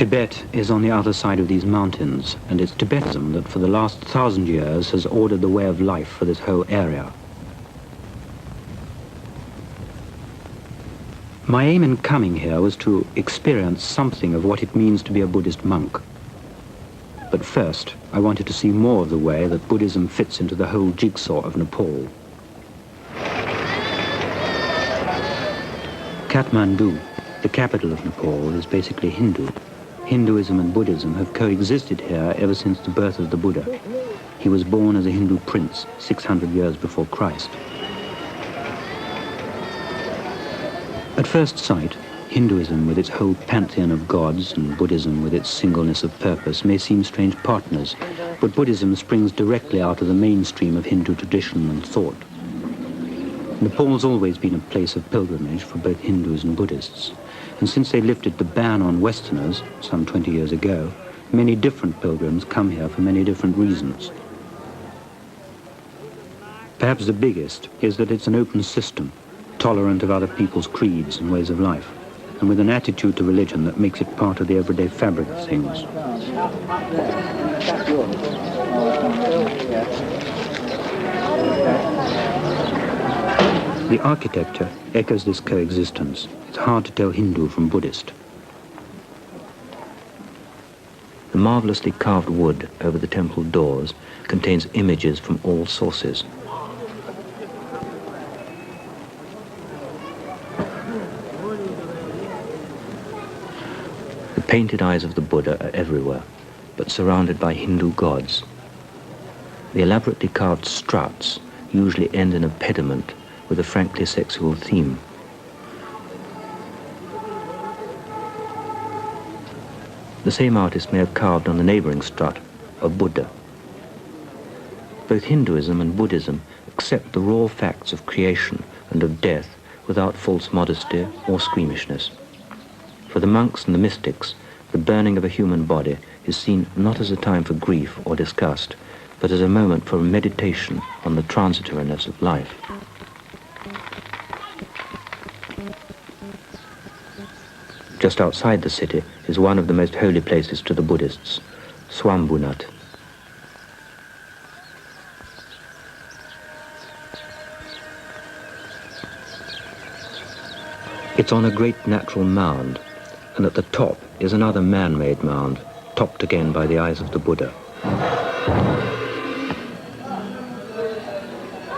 Tibet is on the other side of these mountains, and it's Tibetism that for the last 1,000 years has ordered the way of life for this whole area. My aim in coming here was to experience something of what it means to be a Buddhist monk. But first, I wanted to see more of the way that Buddhism fits into the whole jigsaw of Nepal. Kathmandu, the capital of Nepal, is basically Hindu. Hinduism and Buddhism have coexisted here ever since the birth of the Buddha. He was born as a Hindu prince 600 years before Christ. At first sight, Hinduism with its whole pantheon of gods and Buddhism with its singleness of purpose may seem strange partners, but Buddhism springs directly out of the mainstream of Hindu tradition and thought. Nepal's always been a place of pilgrimage for both Hindus and Buddhists, and since they lifted the ban on Westerners some 20 years ago, many different pilgrims come here for many different reasons. Perhaps the biggest is that it's an open system, tolerant of other people's creeds and ways of life, and with an attitude to religion that makes it part of the everyday fabric of things. The architecture echoes this coexistence. It's hard to tell Hindu from Buddhist. The marvelously carved wood over the temple doors contains images from all sources. The painted eyes of the Buddha are everywhere, but surrounded by Hindu gods. The elaborately carved struts usually end in a pediment with a frankly sexual theme. The same artist may have carved on the neighboring strut a Buddha. Both Hinduism and Buddhism accept the raw facts of creation and of death without false modesty or squeamishness. For the monks and the mystics, the burning of a human body is seen not as a time for grief or disgust, but as a moment for meditation on the transitoriness of life. Just outside the city is one of the most holy places to the Buddhists, Swambunat. It's on a great natural mound, and at the top is another man-made mound, topped again by the eyes of the Buddha.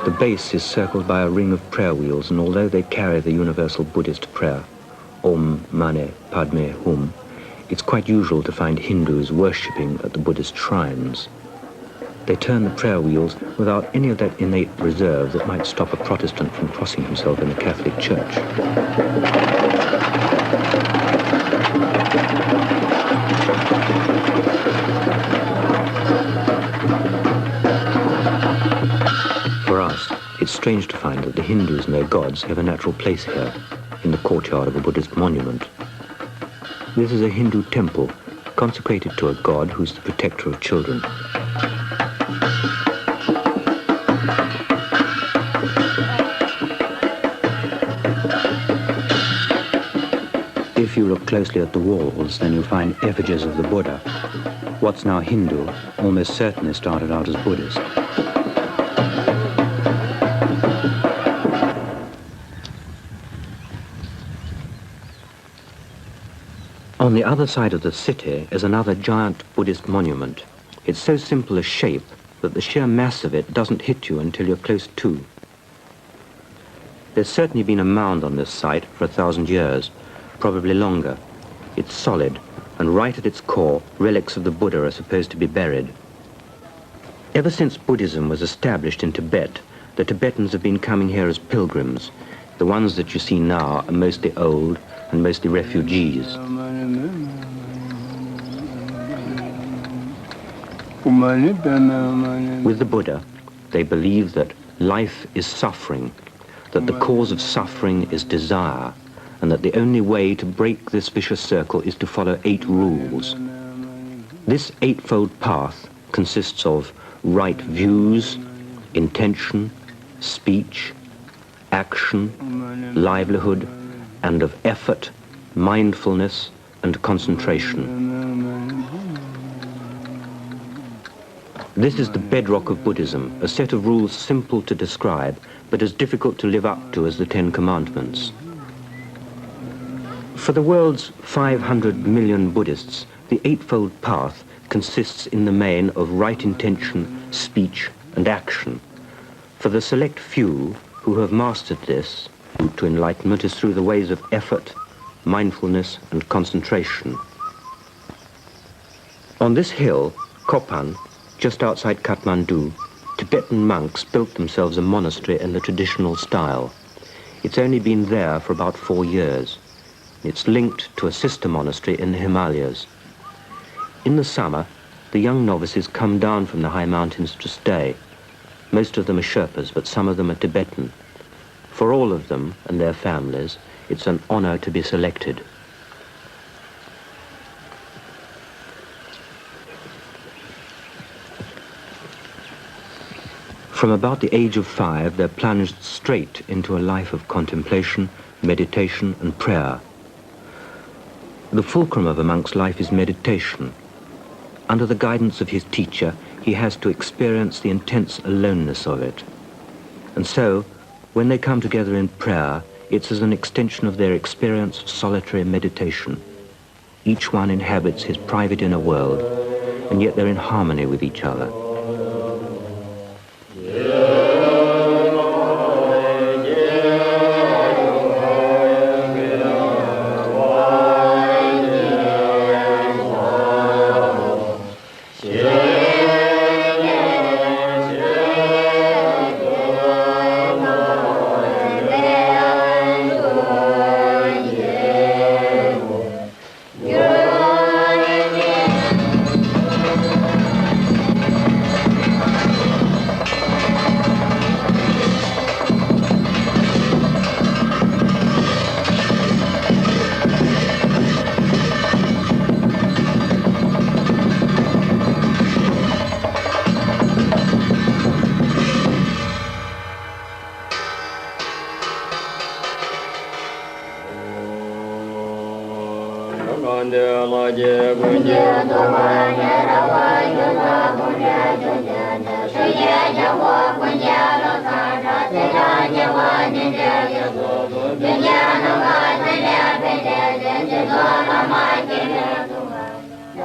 The base is circled by a ring of prayer wheels, and although they carry the universal Buddhist prayer, Om Mane Padme Hum, it's quite usual to find Hindus worshipping at the Buddhist shrines. They turn the prayer wheels without any of that innate reserve that might stop a Protestant from crossing himself in the Catholic Church. For us, it's strange to find that the Hindus and their gods have a natural place here, in the courtyard of a Buddhist monument. This is a Hindu temple consecrated to a god who's the protector of children. If you look closely at the walls, then you'll find effigies of the Buddha. What's now Hindu almost certainly started out as Buddhist. On the other side of the city is another giant Buddhist monument. It's so simple a shape that the sheer mass of it doesn't hit you until you're close to. There's certainly been a mound on this site for 1,000 years, probably longer. It's solid, and right at its core, relics of the Buddha are supposed to be buried. Ever since Buddhism was established in Tibet, the Tibetans have been coming here as pilgrims. The ones that you see now are mostly old and mostly refugees. With the Buddha, they believe that life is suffering, that the cause of suffering is desire, and that the only way to break this vicious circle is to follow 8 rules. This 8-fold path consists of right views, intention, speech, action, livelihood, and of effort, mindfulness, and concentration. This is the bedrock of Buddhism, a set of rules simple to describe, but as difficult to live up to as the Ten Commandments. For the world's 500 million Buddhists, the Eightfold Path consists in the main of right intention, speech, and action. For the select few who have mastered this, the route to enlightenment is through the ways of effort, mindfulness, and concentration. On this hill, Kopan, just outside Kathmandu, Tibetan monks built themselves a monastery in the traditional style. It's only been there for about 4 years. It's linked to a sister monastery in the Himalayas. In the summer, the young novices come down from the high mountains to stay. Most of them are Sherpas, but some of them are Tibetan. For all of them and their families, it's an honor to be selected. From about the age of 5, they're plunged straight into a life of contemplation, meditation, and prayer. The fulcrum of a monk's life is meditation. Under the guidance of his teacher, he has to experience the intense aloneness of it. And so, when they come together in prayer, it's as an extension of their experience of solitary meditation. Each one inhabits his private inner world, and yet they're in harmony with each other.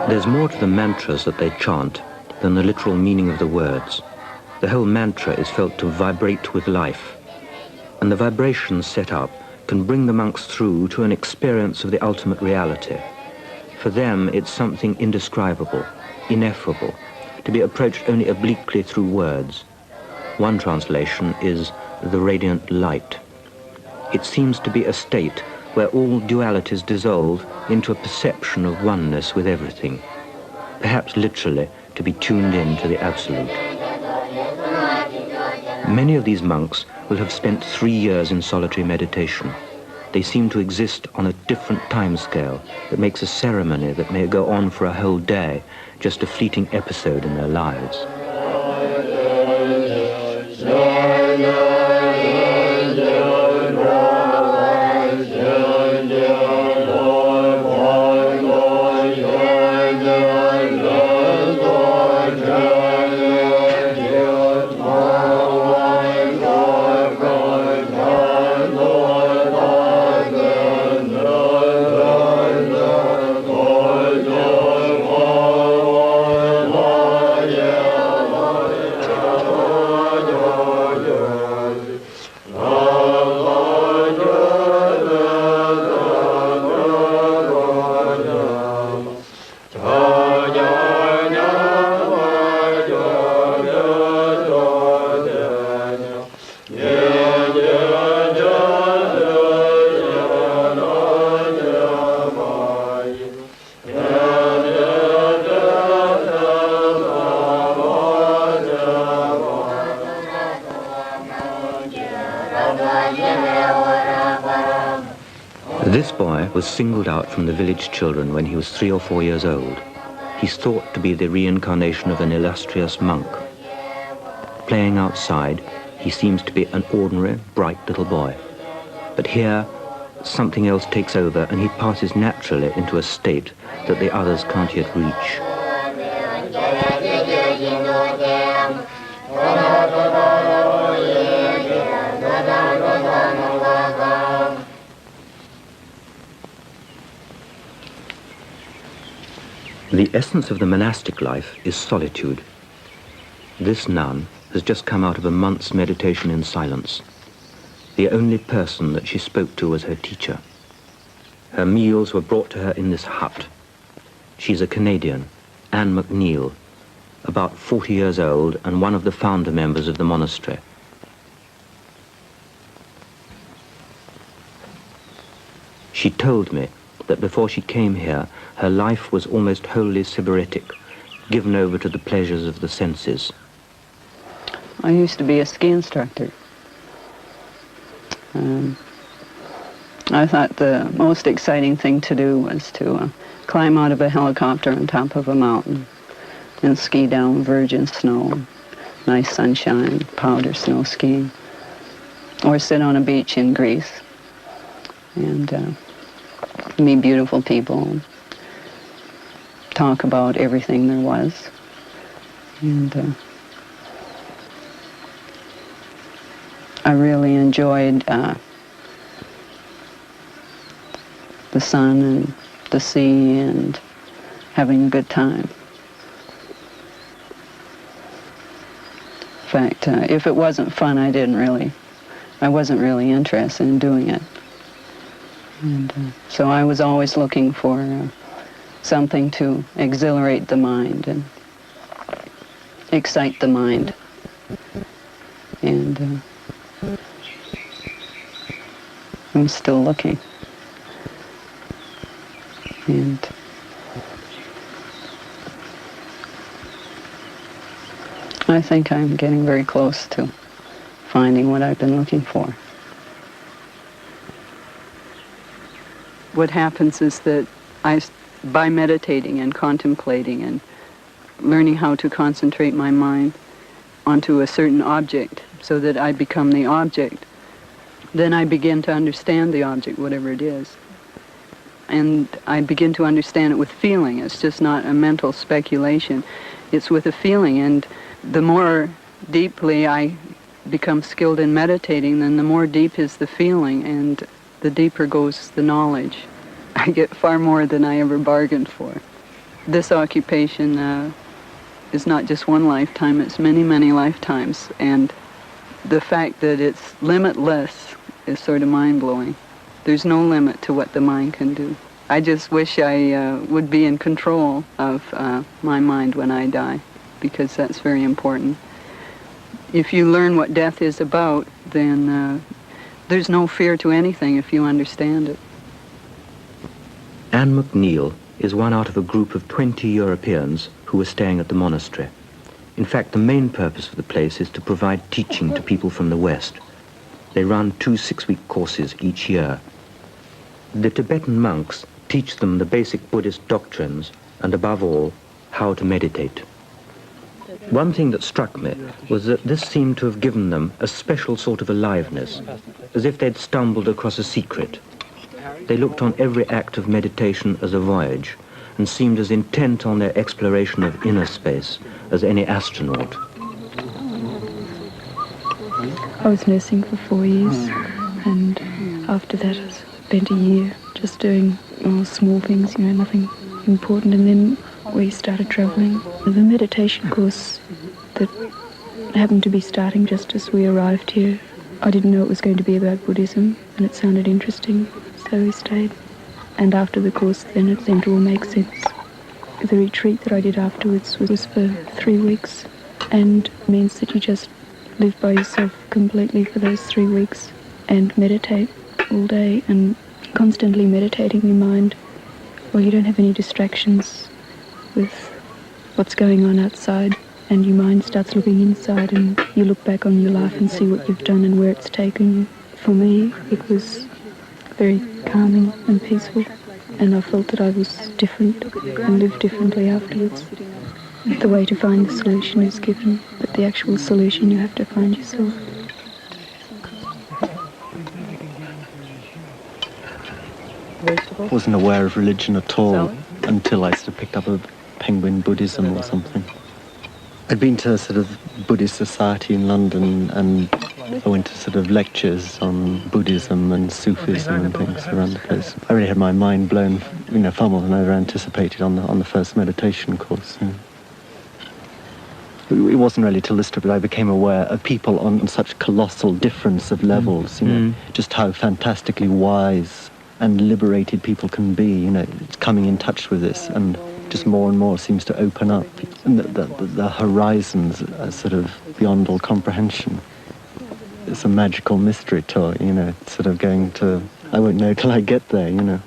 There's more to the mantras that they chant than the literal meaning of the words. The whole mantra is felt to vibrate with life, and the vibrations set up can bring the monks through to an experience of the ultimate reality. For them, it's something indescribable, ineffable, to be approached only obliquely through words. One translation is the radiant light. It seems to be a state where all dualities dissolve into a perception of oneness with everything, perhaps literally to be tuned in to the absolute. Many of these monks will have spent 3 years in solitary meditation. They seem to exist on a different time scale that makes a ceremony that may go on for a whole day just a fleeting episode in their lives. This boy was singled out from the village children when he was 3 or 4 years old. He's thought to be the reincarnation of an illustrious monk. Playing outside, he seems to be an ordinary, bright little boy. But here, something else takes over and he passes naturally into a state that the others can't yet reach. The essence of the monastic life is solitude. This nun has just come out of a month's meditation in silence. The only person that she spoke to was her teacher. Her meals were brought to her in this hut. She's a Canadian, Anne McNeil, about 40 years old and one of the founder members of the monastery. She told me that before she came here, her life was almost wholly sybaritic, given over to the pleasures of the senses. I used to be a ski instructor. I thought the most exciting thing to do was to climb out of a helicopter on top of a mountain and ski down virgin snow, nice sunshine, powder snow skiing, or sit on a beach in Greece and meet beautiful people and talk about everything there was. And I really enjoyed the sun and the sea and having a good time. In fact, if it wasn't fun, I wasn't really interested in doing it. And so I was always looking for something to exhilarate the mind and excite the mind. And I'm still looking. And I think I'm getting very close to finding what I've been looking for. What happens is that by meditating and contemplating and learning how to concentrate my mind onto a certain object so that I become the object, then I begin to understand the object, whatever it is. And I begin to understand it with feeling. It's just not a mental speculation. It's with a feeling. And the more deeply I become skilled in meditating, then the more deep is the feeling and the deeper goes the knowledge. I get far more than I ever bargained for. This occupation is not just one lifetime, it's many, many lifetimes. And the fact that it's limitless is sort of mind-blowing. There's no limit to what the mind can do. I just wish I would be in control of my mind when I die, because that's very important. If you learn what death is about, then there's no fear to anything if you understand it. Anne McNeil is one out of a group of 20 Europeans who were staying at the monastery. In fact, the main purpose of the place is to provide teaching to people from the West. They run 2 6-week courses each year. The Tibetan monks teach them the basic Buddhist doctrines and, above all, how to meditate. One thing that struck me was that this seemed to have given them a special sort of aliveness, as if they'd stumbled across a secret. They looked on every act of meditation as a voyage and seemed as intent on their exploration of inner space as any astronaut. I was nursing for 4 years, and after that I spent a year just doing small things, nothing important, and then we started travelling. The meditation course that happened to be starting just as we arrived here, I didn't know it was going to be about Buddhism, and it sounded interesting, so we stayed. And after the course then it seemed to all make sense. The retreat that I did afterwards was for 3 weeks, and means that you just live by yourself completely for those 3 weeks and meditate all day, and constantly meditating your mind. Well, you don't have any distractions with what's going on outside, and your mind starts looking inside, and you look back on your life and see what you've done and where it's taken you. For me, it was very calming and peaceful, and I felt that I was different and lived differently afterwards. The way to find the solution is given, but the actual solution you have to find yourself. I wasn't aware of religion at all until I sort of picked up a penguin Buddhism or something. I'd been to a sort of Buddhist society in London, and I went to sort of lectures on Buddhism and Sufism and things around the place. I really had my mind blown, far more than I ever anticipated on the first meditation course. It wasn't really till this trip that I became aware of people on such colossal difference of levels, just how fantastically wise and liberated people can be, coming in touch with this, and just more and more seems to open up. And the horizons are sort of beyond all comprehension. It's a magical mystery tour, it's sort of going to, I won't know till I get there,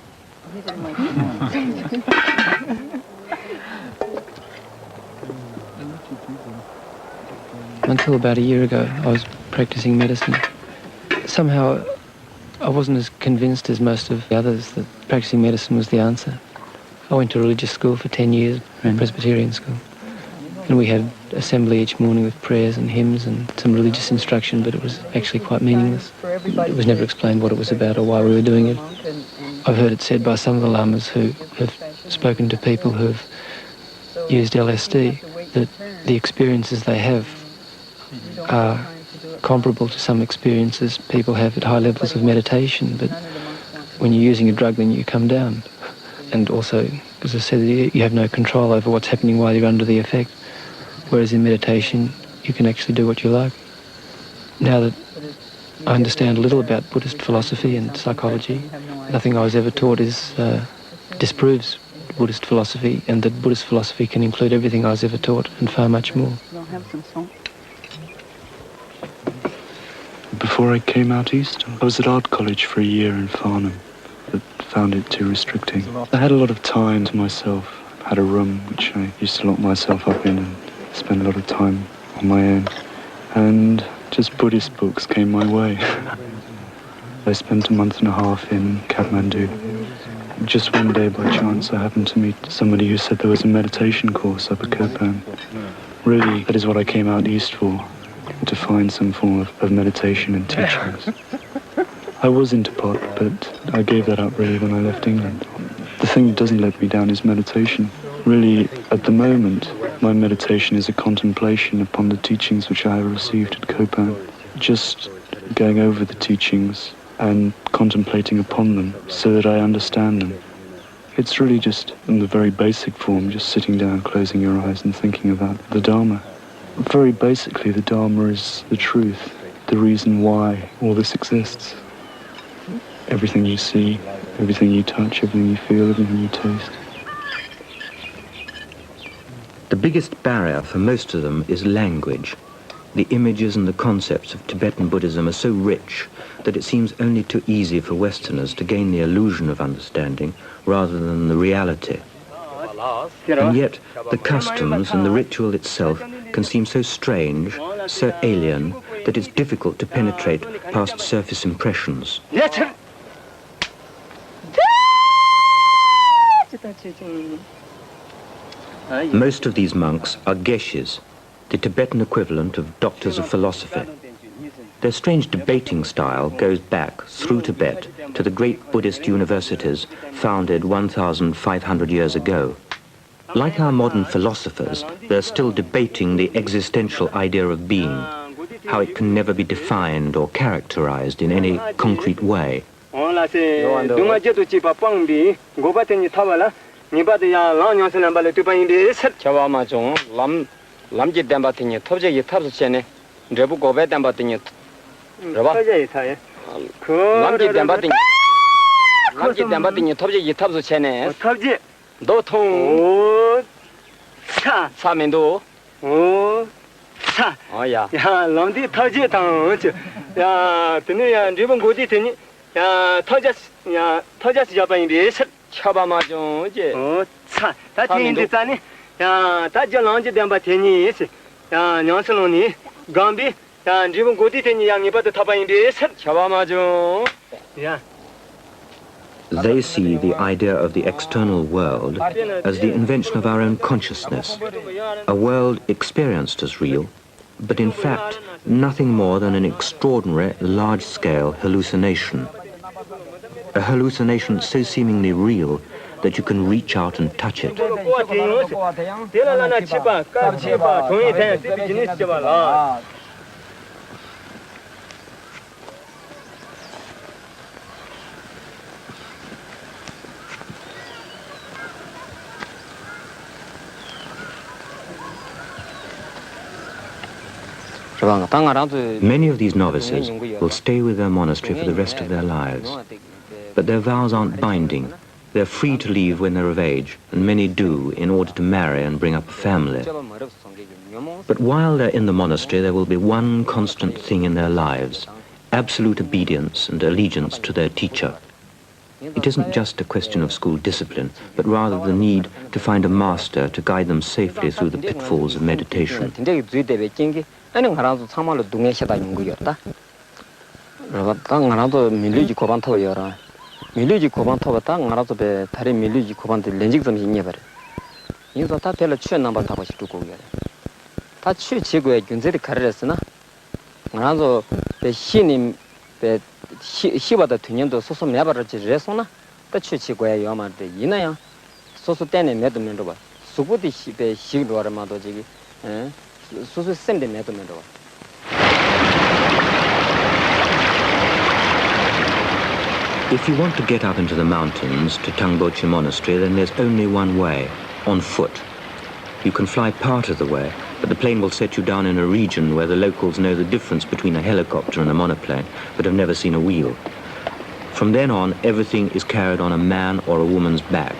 Until about a year ago, I was practicing medicine. Somehow, I wasn't as convinced as most of the others that practicing medicine was the answer. I went to religious school for 10 years, Presbyterian school. And we had assembly each morning with prayers and hymns and some religious instruction, but it was actually quite meaningless. It was never explained what it was about or why we were doing it. I've heard it said by some of the lamas who have spoken to people who have used LSD that the experiences they have are comparable to some experiences people have at high levels of meditation, but when you're using a drug then you come down. And also, as I said, you have no control over what's happening while you're under the effect, whereas in meditation you can actually do what you like. Now that I understand a little about Buddhist philosophy and psychology, nothing I was ever taught disproves Buddhist philosophy, and that Buddhist philosophy can include everything I was ever taught and far much more. Before I came out east, I was at art college for a year in Farnham, but found it too restricting. I had a lot of time to myself. I had a room which I used to lock myself up in and spend a lot of time on my own. And just Buddhist books came my way. I spent a month and a half in Kathmandu. Just one day by chance I happened to meet somebody who said there was a meditation course up at Kopan. Really, that is what I came out east for, to find some form of meditation and teachings. I was into pot, but I gave that up really when I left England. The thing that doesn't let me down is meditation. Really, at the moment, my meditation is a contemplation upon the teachings which I have received at Kopan. Just going over the teachings and contemplating upon them so that I understand them. It's really just in the very basic form, just sitting down, closing your eyes and thinking about the Dhamma. Very basically, the Dhamma is the truth, the reason why all this exists. Everything you see, everything you touch, everything you feel, everything you taste. The biggest barrier for most of them is language. The images and the concepts of Tibetan Buddhism are so rich that it seems only too easy for Westerners to gain the illusion of understanding rather than the reality. And yet, the customs and the ritual itself can seem so strange, so alien, that it's difficult to penetrate past surface impressions. Most of these monks are geshes, the Tibetan equivalent of doctors of philosophy. Their strange debating style goes back through Tibet to the great Buddhist universities founded 1,500 years ago. Like our modern philosophers, they're still debating the existential idea of being, how it can never be defined or characterized in any concrete way. They see the idea of the external world as the invention of our own consciousness, a world experienced as real, but in fact nothing more than an extraordinary large-scale hallucination. a hallucination so seemingly real that you can reach out and touch it. Many of these novices will stay with their monastery for the rest of their lives. But their vows aren't binding. They're free to leave when they're of age, and many do in order to marry and bring up a family. But while they're in the monastery, there will be one constant thing in their lives: absolute obedience and allegiance to their teacher. It isn't just a question of school discipline, but rather the need to find a master to guide them safely through the pitfalls of meditation. If you want to get up into the mountains to Tangboche Monastery, then there's only one way: on foot. You can fly part of the way, but the plane will set you down in a region where the locals know the difference between a helicopter and a monoplane, but have never seen a wheel. From then on, everything is carried on a man or a woman's back.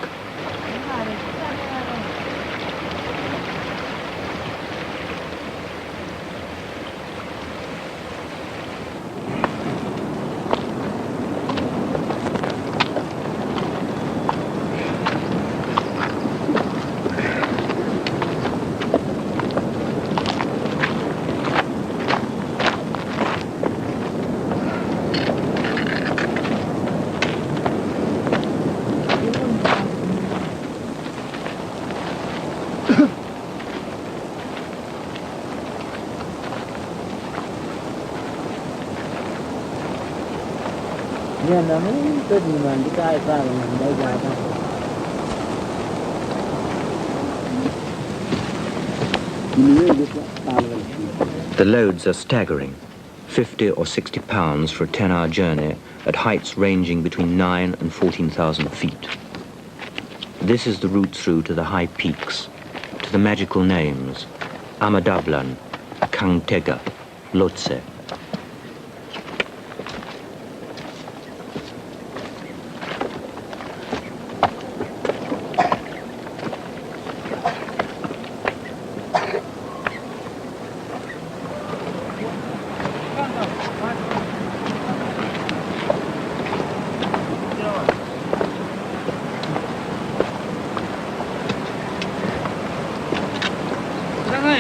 The loads are staggering: 50 or 60 pounds for a 10-hour journey at heights ranging between 9 and 14,000 feet. This is the route through to the high peaks, to the magical names: Amadablan, Kangtega, Lhotse.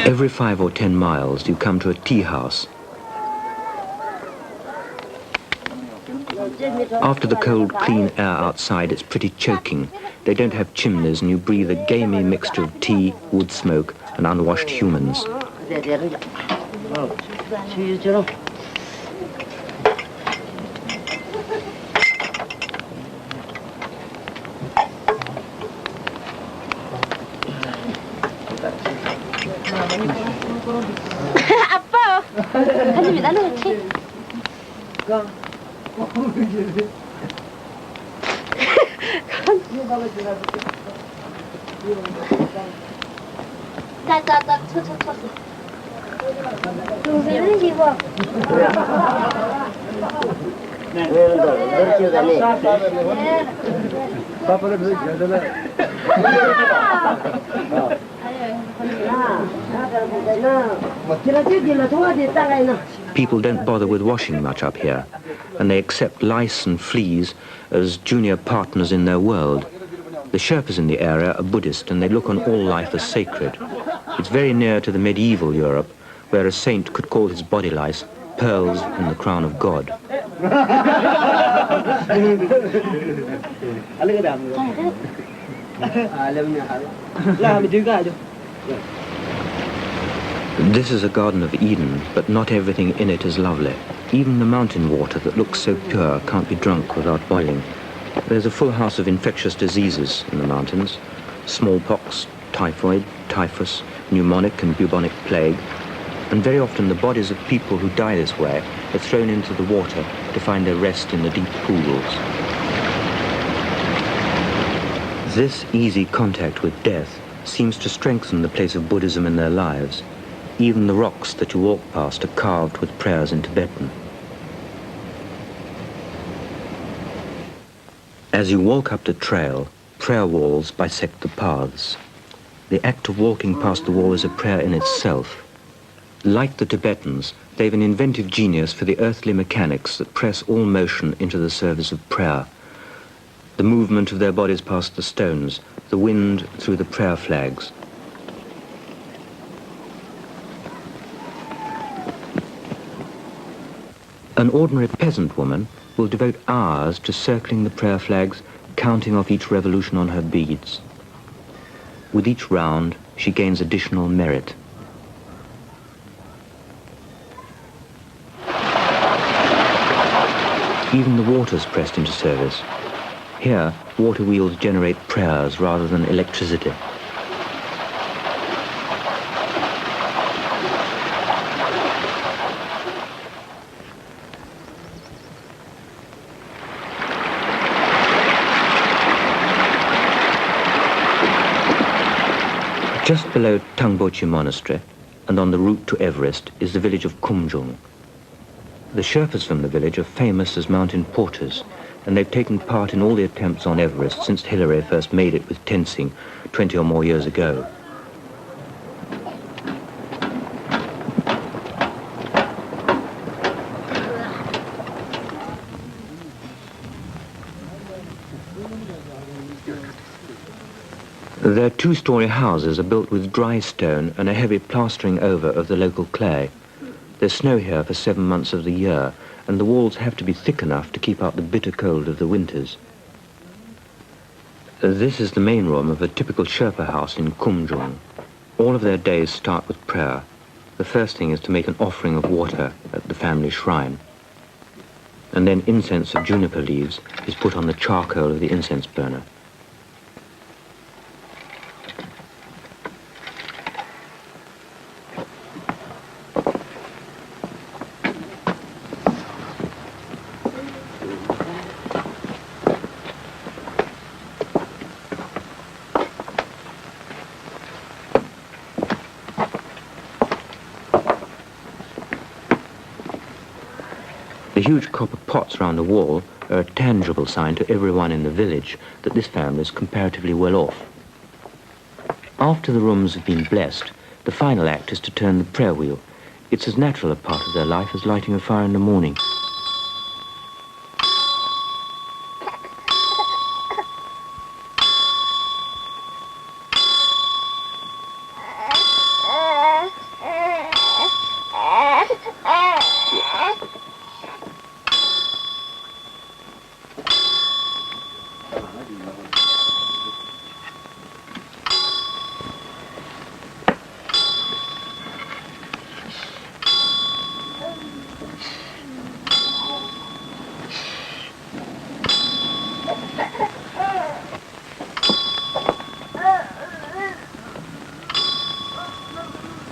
Every 5 or 10 miles, you come to a tea house. After the cold, clean air outside, it's pretty choking. They don't have chimneys, and you breathe a gamey mixture of tea, wood smoke, and unwashed humans. 아빠! 가슴이 날라갔지? 따따따 쳐쳐쳐 동생은 집어 People don't bother with washing much up here, and they accept lice and fleas as junior partners in their world. The Sherpas in the area are Buddhist, and they look on all life as sacred. It's very near to the medieval Europe, where a saint could call his body lice pearls in the crown of God. This is a Garden of Eden, but not everything in it is lovely. Even the mountain water that looks so pure can't be drunk without boiling. There's a full house of infectious diseases in the mountains: smallpox, typhoid, typhus, pneumonic and bubonic plague, and very often the bodies of people who die this way are thrown into the water to find their rest in the deep pools. This easy contact with death seems to strengthen the place of Buddhism in their lives. Even the rocks that you walk past are carved with prayers in Tibetan. As you walk up the trail, prayer walls bisect the paths. The act of walking past the wall is a prayer in itself. Like the Tibetans, they've an inventive genius for the earthly mechanics that press all motion into the service of prayer. The movement of their bodies past the stones, the wind through the prayer flags. An ordinary peasant woman will devote hours to circling the prayer flags, counting off each revolution on her beads. With each round, she gains additional merit. Even the water's pressed into service. Here, water wheels generate prayers rather than electricity. Just below Tangboche Monastery, and on the route to Everest, is the village of Kumjung. The Sherpas from the village are famous as mountain porters, and they've taken part in all the attempts on Everest since Hillary first made it with Tenzing 20 or more years ago. Their two-story houses are built with dry stone and a heavy plastering over of the local clay. There's snow here for 7 months of the year, and the walls have to be thick enough to keep out the bitter cold of the winters. This is the main room of a typical Sherpa house in Kumjung. All of their days start with prayer. The first thing is to make an offering of water at the family shrine. And then incense of juniper leaves is put on the charcoal of the incense burner. The huge copper pots round the wall are a tangible sign to everyone in the village that this family is comparatively well off. After the rooms have been blessed, the final act is to turn the prayer wheel. It's as natural a part of their life as lighting a fire in the morning.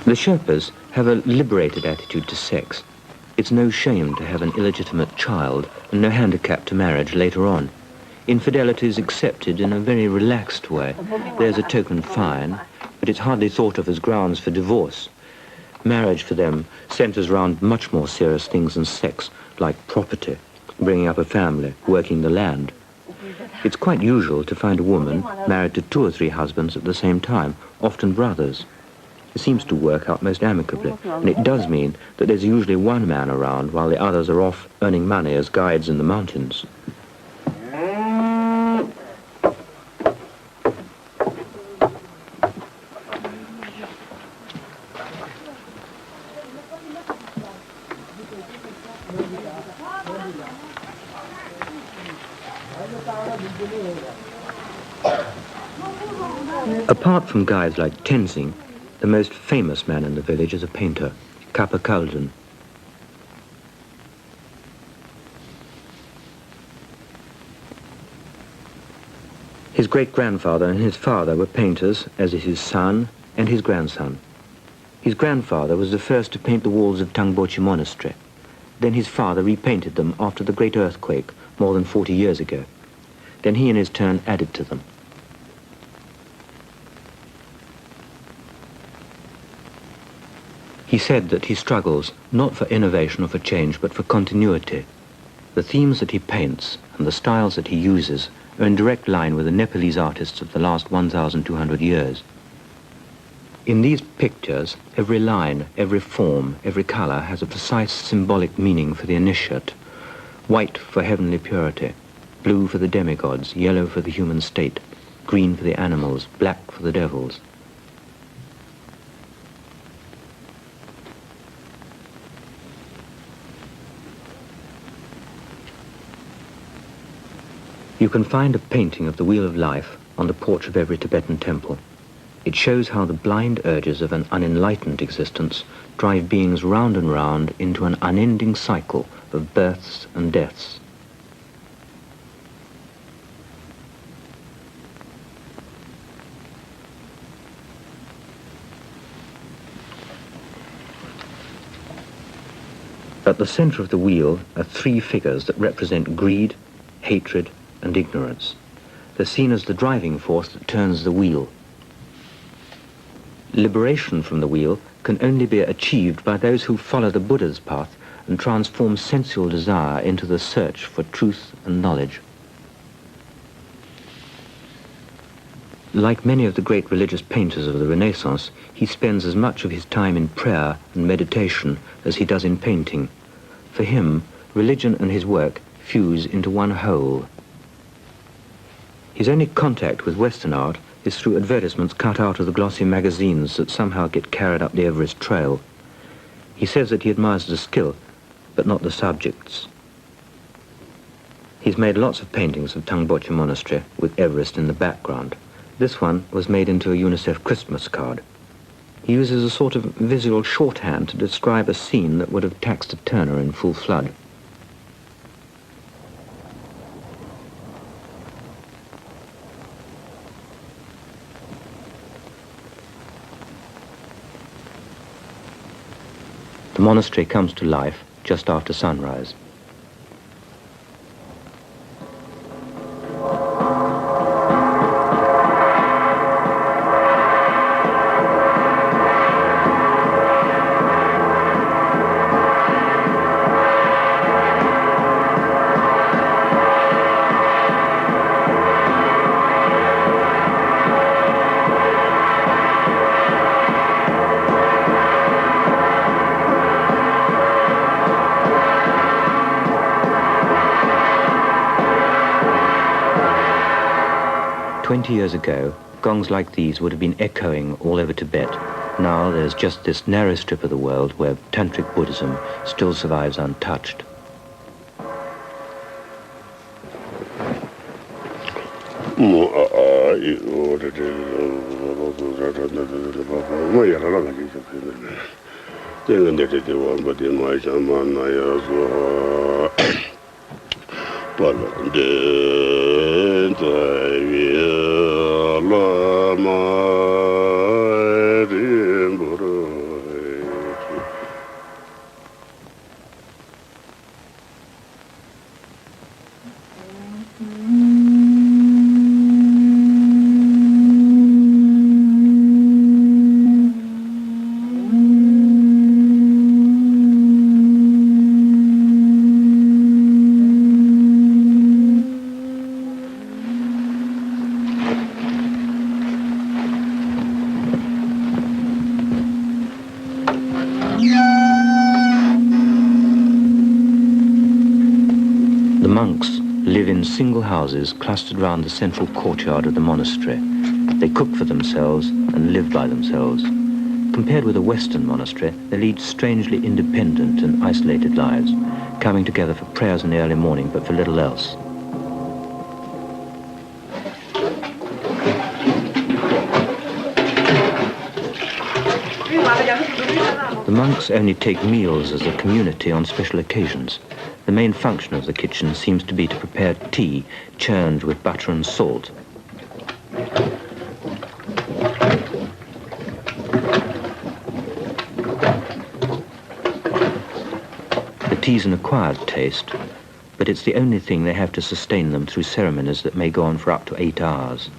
The Sherpas have a liberated attitude to sex. It's no shame to have an illegitimate child and no handicap to marriage later on. Infidelity is accepted in a very relaxed way. There's a token fine, but it's hardly thought of as grounds for divorce. Marriage for them centers around much more serious things than sex, like property, bringing up a family, working the land. It's quite usual to find a woman married to 2 or 3 husbands at the same time, often brothers. It seems to work out most amicably, and it does mean that there's usually one man around while the others are off earning money as guides in the mountains. Apart from guides like Tenzing, the most famous man in the village is a painter, Kathmandu. His great-grandfather and his father were painters, as is his son and his grandson. His grandfather was the first to paint the walls of Tangboche monastery. Then his father repainted them after the great earthquake more than 40 years ago. Then he in his turn added to them. He said that he struggles not for innovation or for change, but for continuity. The themes that he paints and the styles that he uses are in direct line with the Nepalese artists of the last 1,200 years. In these pictures, every line, every form, every color has a precise symbolic meaning for the initiate. White for heavenly purity, blue for the demigods, yellow for the human state, green for the animals, black for the devils. You can find a painting of the Wheel of Life on the porch of every Tibetan temple. It shows how the blind urges of an unenlightened existence drive beings round and round into an unending cycle of births and deaths. At the center of the wheel are three figures that represent greed, hatred, and ignorance. They're seen as the driving force that turns the wheel. Liberation from the wheel can only be achieved by those who follow the Buddha's path and transform sensual desire into the search for truth and knowledge. Like many of the great religious painters of the Renaissance, he spends as much of his time in prayer and meditation as he does in painting. For him, religion and his work fuse into one whole. His only contact with Western art is through advertisements cut out of the glossy magazines that somehow get carried up the Everest Trail. He says that he admires the skill, but not the subjects. He's made lots of paintings of Tangboche Monastery with Everest in the background. This one was made into a UNICEF Christmas card. He uses a sort of visual shorthand to describe a scene that would have taxed a Turner in full flood. The monastery comes to life just after sunrise. Years ago, gongs like these would have been echoing all over Tibet. Now there's just this narrow strip of the world where Tantric Buddhism still survives untouched. Single houses clustered round the central courtyard of the monastery. They cook for themselves and live by themselves. Compared with a Western monastery, they lead strangely independent and isolated lives, coming together for prayers in the early morning, but for little else. The monks only take meals as a community on special occasions. The main function of the kitchen seems to be to prepare tea churned with butter and salt. The tea's an acquired taste, but it's the only thing they have to sustain them through ceremonies that may go on for up to 8 hours.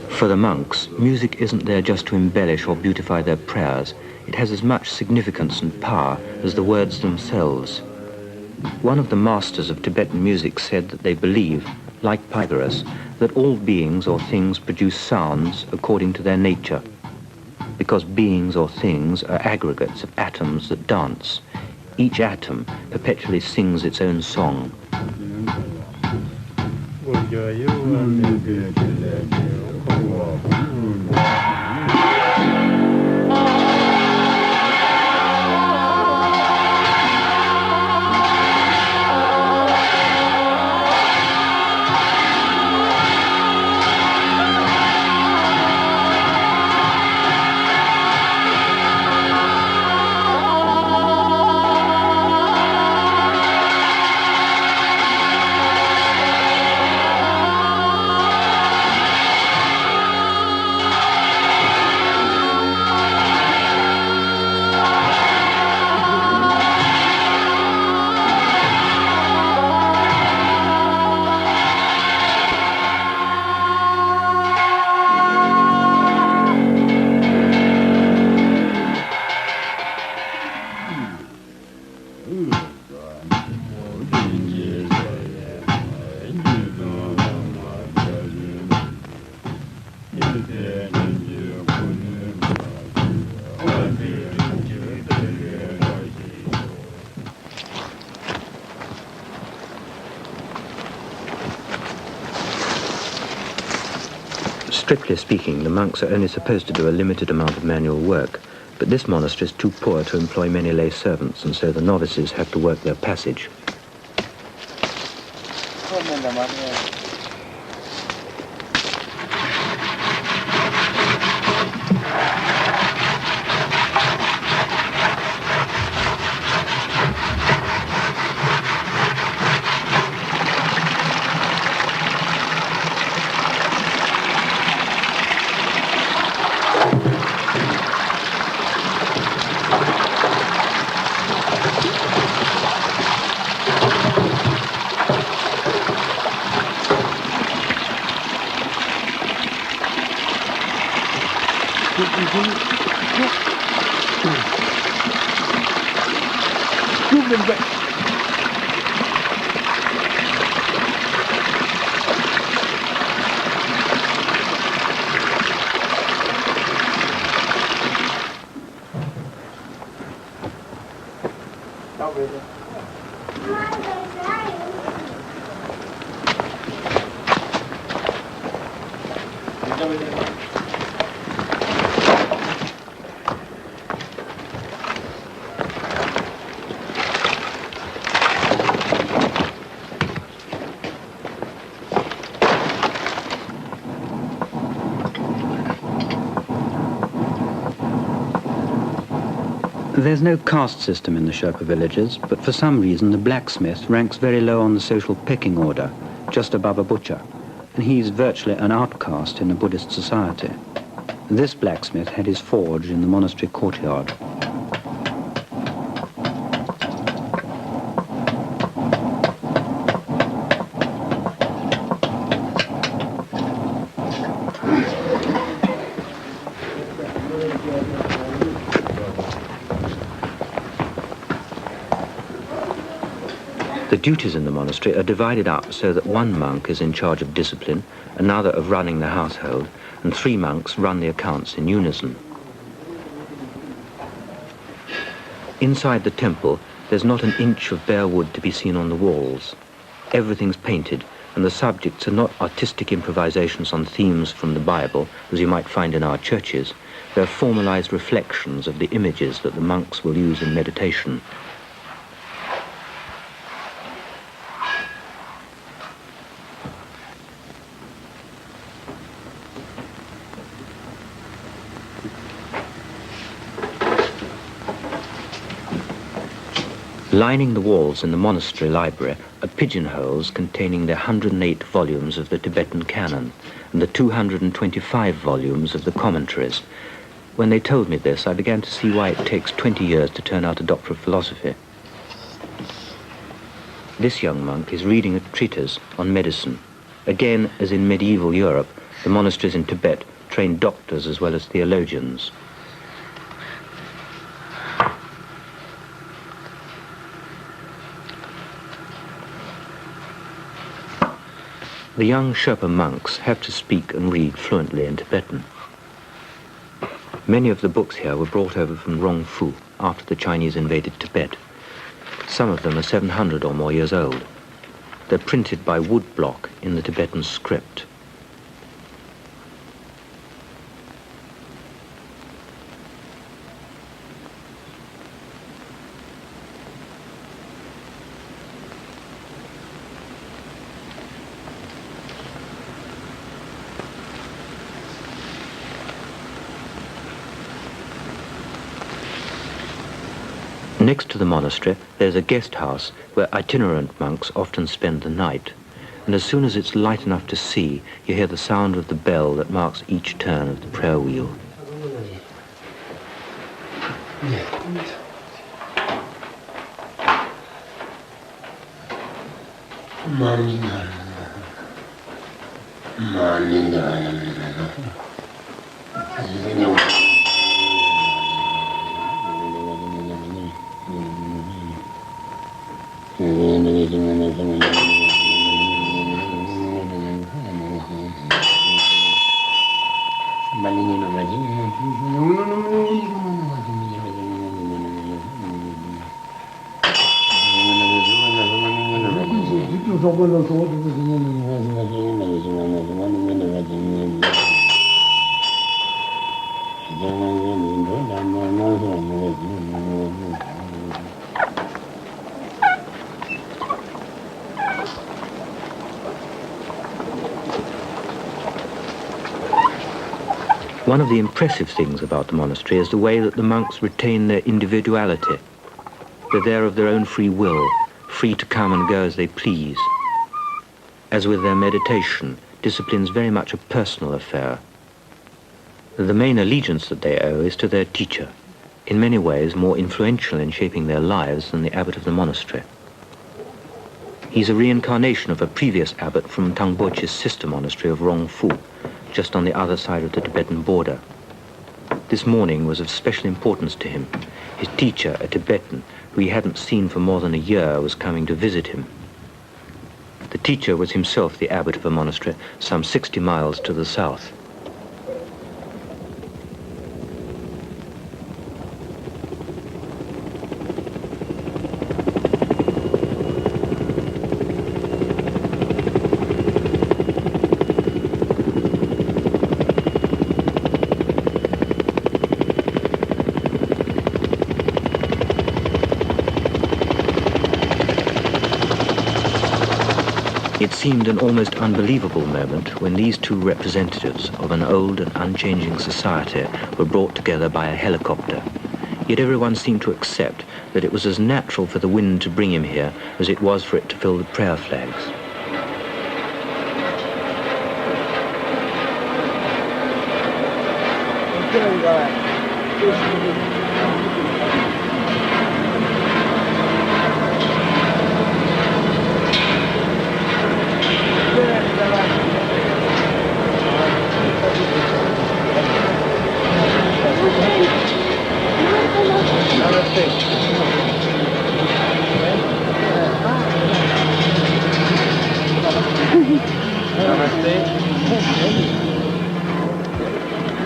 For the monks, music isn't there just to embellish or beautify their prayers. It has as much significance and power as the words themselves. One of the masters of Tibetan music said that they believe, like Pythagoras, that all beings or things produce sounds according to their nature, because beings or things are aggregates of atoms that dance. Each atom perpetually sings its own song. Strictly speaking, the monks are only supposed to do a limited amount of manual work, but this monastery is too poor to employ many lay servants, and so the novices have to work their passage. There's no caste system in the Sherpa villages, but for some reason the blacksmith ranks very low on the social pecking order, just above a butcher, and he's virtually an outcast in a Buddhist society. This blacksmith had his forge in the monastery courtyard. The duties in the monastery are divided up so that one monk is in charge of discipline, another of running the household, and 3 monks run the accounts in unison. Inside the temple, there's not an inch of bare wood to be seen on the walls. Everything's painted, and the subjects are not artistic improvisations on themes from the Bible, as you might find in our churches. They're formalized reflections of the images that the monks will use in meditation. Lining the walls in the monastery library are pigeonholes containing the 108 volumes of the Tibetan canon and the 225 volumes of the commentaries. When they told me this, I began to see why it takes 20 years to turn out a doctor of philosophy. This young monk is reading a treatise on medicine. Again, as in medieval Europe, the monasteries in Tibet trained doctors as well as theologians. The young Sherpa monks have to speak and read fluently in Tibetan. Many of the books here were brought over from Rongfu after the Chinese invaded Tibet. Some of them are 700 or more years old. They're printed by wood block in the Tibetan script. Next to the monastery, there's a guest house where itinerant monks often spend the night. And as soon as it's light enough to see, you hear the sound of the bell that marks each turn of the prayer wheel. One of the impressive things about the monastery is the way that the monks retain their individuality. They're there of their own free will, free to come and go as they please. As with their meditation, discipline's very much a personal affair. The main allegiance that they owe is to their teacher, in many ways more influential in shaping their lives than the abbot of the monastery. He's a reincarnation of a previous abbot from Tangboche's sister monastery of Rongfu, just on the other side of the Tibetan border. This morning was of special importance to him. His teacher, a Tibetan, who he hadn't seen for more than a year, was coming to visit him. The teacher was himself the abbot of a monastery some 60 miles to the south. It seemed an almost unbelievable moment when these two representatives of an old and unchanging society were brought together by a helicopter. Yet everyone seemed to accept that it was as natural for the wind to bring him here as it was for it to fill the prayer flags.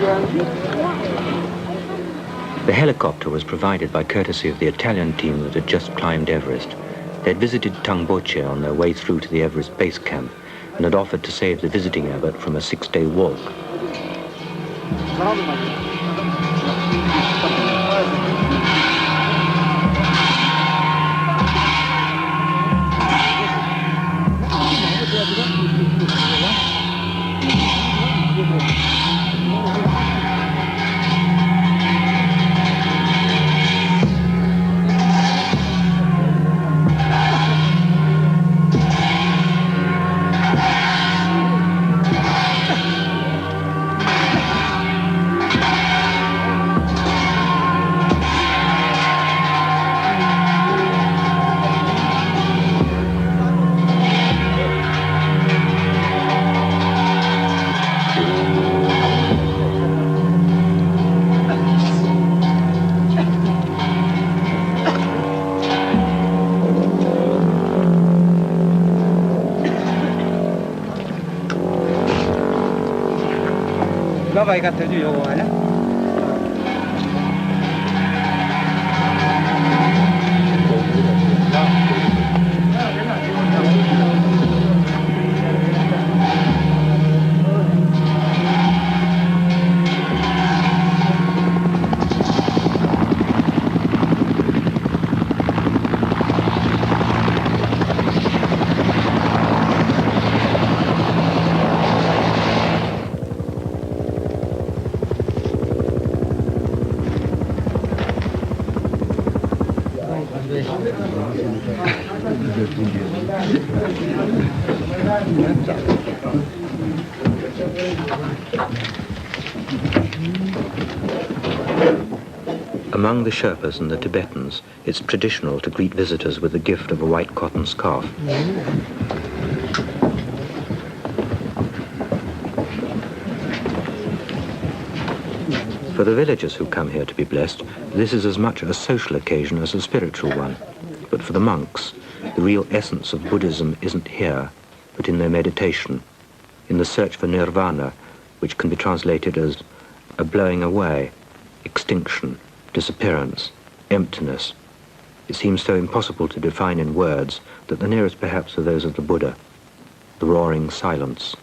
The helicopter was provided by courtesy of the Italian team that had just climbed Everest. They had visited Tangboche on their way through to the Everest base camp and had offered to save the visiting abbot from a 6-day walk. Among the Sherpas and the Tibetans, it's traditional to greet visitors with the gift of a white cotton scarf. For the villagers who come here to be blessed, this is as much a social occasion as a spiritual one. But for the monks, the real essence of Buddhism isn't here, but in their meditation, in the search for nirvana, which can be translated as a blowing away, extinction, disappearance, emptiness. It seems so impossible to define in words that the nearest perhaps are those of the Buddha, the roaring silence.